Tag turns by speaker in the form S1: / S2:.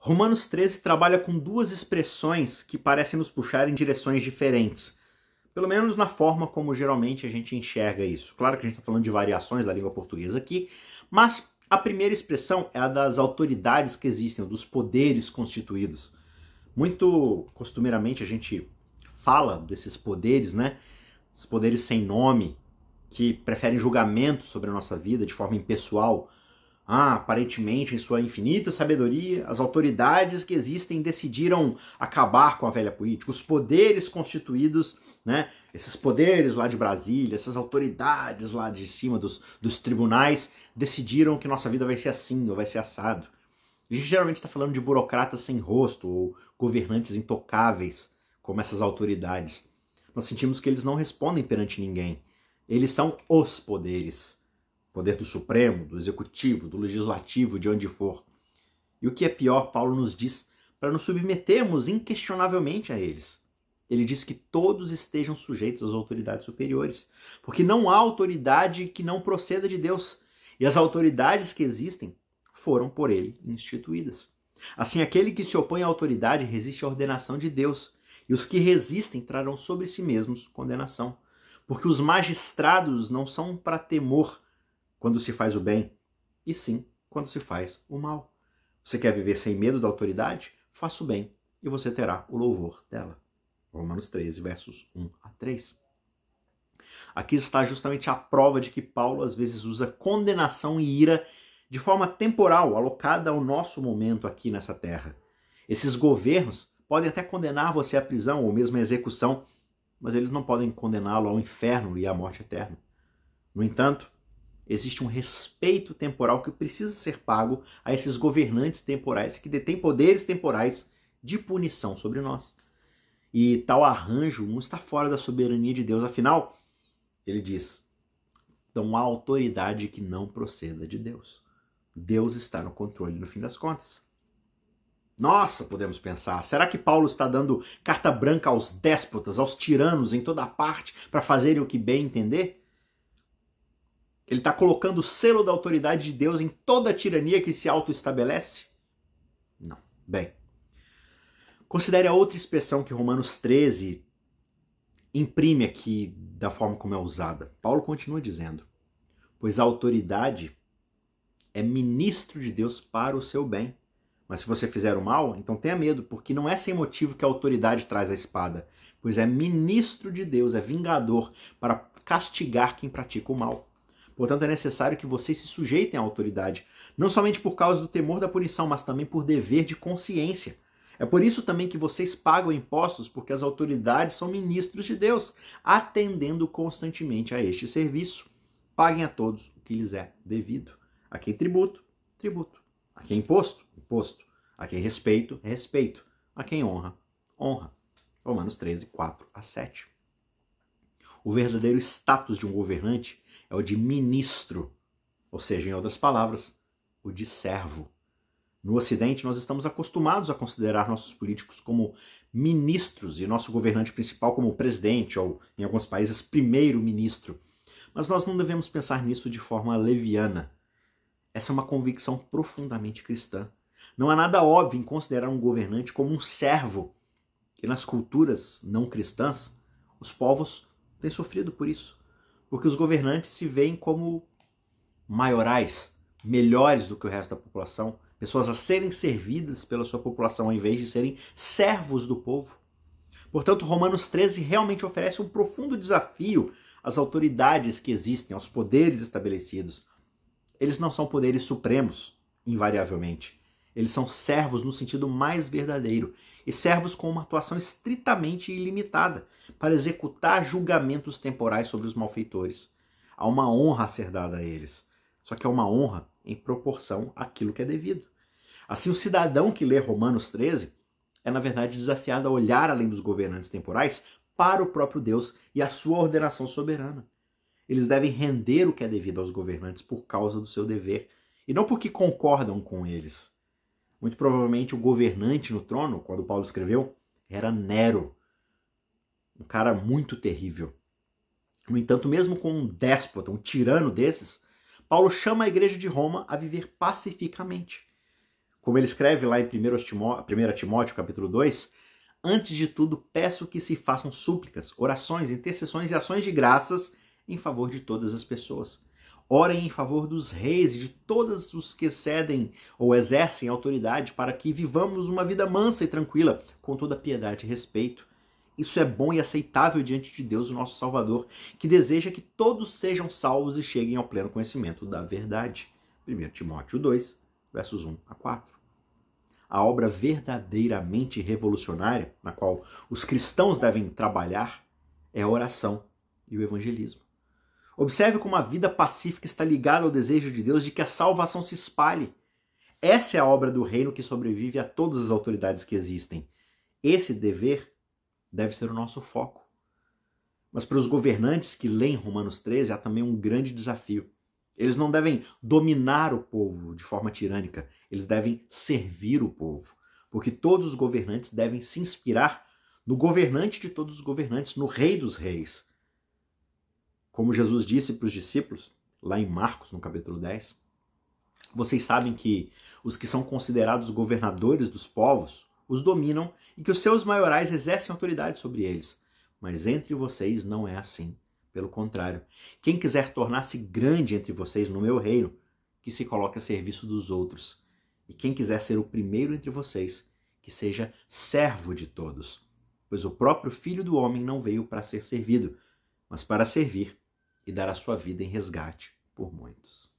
S1: Romanos 13 trabalha com duas expressões que parecem nos puxar em direções diferentes. Pelo menos na forma como geralmente a gente enxerga isso. Claro que a gente está falando de variações da língua portuguesa aqui, mas a primeira expressão é a das autoridades que existem, dos poderes constituídos. Muito costumeiramente a gente fala desses poderes, né? Esses poderes sem nome, que preferem julgamento sobre a nossa vida de forma impessoal. Aparentemente, em sua infinita sabedoria, as autoridades que existem decidiram acabar com a velha política. Os poderes constituídos, né? Esses poderes lá de Brasília, essas autoridades lá de cima dos tribunais, decidiram que nossa vida vai ser assim ou vai ser assado. A gente geralmente está falando de burocratas sem rosto ou governantes intocáveis, como essas autoridades. Nós sentimos que eles não respondem perante ninguém. Eles são os poderes. Poder do Supremo, do Executivo, do Legislativo, de onde for. E o que é pior, Paulo nos diz para nos submetermos inquestionavelmente a eles. Ele diz que todos estejam sujeitos às autoridades superiores, porque não há autoridade que não proceda de Deus. E as autoridades que existem foram por ele instituídas. Assim, aquele que se opõe à autoridade resiste à ordenação de Deus, e os que resistem trarão sobre si mesmos condenação. Porque os magistrados não são para temor quando se faz o bem, e sim quando se faz o mal. Você quer viver sem medo da autoridade? Faça o bem e você terá o louvor dela. Romanos 13, versos 1 a 3. Aqui está justamente a prova de que Paulo às vezes usa condenação e ira de forma temporal, alocada ao nosso momento aqui nessa terra. Esses governos podem até condenar você à prisão ou mesmo à execução, mas eles não podem condená-lo ao inferno e à morte eterna. No entanto, existe um respeito temporal que precisa ser pago a esses governantes temporais que detêm poderes temporais de punição sobre nós. E tal arranjo não está fora da soberania de Deus. Afinal, ele diz, não há autoridade que não proceda de Deus. Deus está no controle no fim das contas. Nossa, podemos pensar, será que Paulo está dando carta branca aos déspotas, aos tiranos em toda parte para fazerem o que bem entender? Ele está colocando o selo da autoridade de Deus em toda a tirania que se autoestabelece? Não. Bem, considere a outra expressão que Romanos 13 imprime aqui da forma como é usada. Paulo continua dizendo, pois a autoridade é ministro de Deus para o seu bem. Mas se você fizer o mal, então tenha medo, porque não é sem motivo que a autoridade traz a espada, pois é ministro de Deus, é vingador para castigar quem pratica o mal. Portanto, é necessário que vocês se sujeitem à autoridade, não somente por causa do temor da punição, mas também por dever de consciência. É por isso também que vocês pagam impostos, porque as autoridades são ministros de Deus, atendendo constantemente a este serviço. Paguem a todos o que lhes é devido. A quem tributo, tributo. A quem imposto, imposto. A quem respeito, respeito. A quem honra, honra. Romanos 13, 4 a 7. O verdadeiro status de um governante é o de ministro, ou seja, em outras palavras, o de servo. No Ocidente, nós estamos acostumados a considerar nossos políticos como ministros e nosso governante principal como presidente, ou, em alguns países, primeiro-ministro. Mas nós não devemos pensar nisso de forma leviana. Essa é uma convicção profundamente cristã. Não há nada óbvio em considerar um governante como um servo. E nas culturas não cristãs, os povos têm sofrido por isso. Porque os governantes se veem como maiorais, melhores do que o resto da população, pessoas a serem servidas pela sua população ao invés de serem servos do povo. Portanto, Romanos 13 realmente oferece um profundo desafio às autoridades que existem, aos poderes estabelecidos. Eles não são poderes supremos, invariavelmente. Eles são servos no sentido mais verdadeiro, e servos com uma atuação estritamente ilimitada, para executar julgamentos temporais sobre os malfeitores. Há uma honra a ser dada a eles, só que é uma honra em proporção àquilo que é devido. Assim, o cidadão que lê Romanos 13 é, na verdade, desafiado a olhar além dos governantes temporais para o próprio Deus e a sua ordenação soberana. Eles devem render o que é devido aos governantes por causa do seu dever, e não porque concordam com eles. Muito provavelmente o governante no trono, quando Paulo escreveu, era Nero, um cara muito terrível. No entanto, mesmo com um déspota, um tirano desses, Paulo chama a igreja de Roma a viver pacificamente. Como ele escreve lá em 1 Timóteo, capítulo 2, antes de tudo, peço que se façam súplicas, orações, intercessões e ações de graças em favor de todas as pessoas. Orem em favor dos reis e de todos os que cedem ou exercem autoridade para que vivamos uma vida mansa e tranquila, com toda piedade e respeito. Isso é bom e aceitável diante de Deus, o nosso Salvador, que deseja que todos sejam salvos e cheguem ao pleno conhecimento da verdade. 1 Timóteo 2, versos 1 a 4. A obra verdadeiramente revolucionária, na qual os cristãos devem trabalhar, é a oração e o evangelismo. Observe como a vida pacífica está ligada ao desejo de Deus de que a salvação se espalhe. Essa é a obra do reino que sobrevive a todas as autoridades que existem. Esse dever deve ser o nosso foco. Mas para os governantes que leem Romanos 13, há também um grande desafio. Eles não devem dominar o povo de forma tirânica, eles devem servir o povo. Porque todos os governantes devem se inspirar no governante de todos os governantes, no Rei dos Reis. Como Jesus disse para os discípulos, lá em Marcos, no capítulo 10, vocês sabem que os que são considerados governadores dos povos os dominam e que os seus maiorais exercem autoridade sobre eles. Mas entre vocês não é assim. Pelo contrário, quem quiser tornar-se grande entre vocês no meu reino, que se coloque a serviço dos outros. E quem quiser ser o primeiro entre vocês, que seja servo de todos. Pois o próprio Filho do Homem não veio para ser servido, mas para servir e dar a sua vida em resgate por muitos.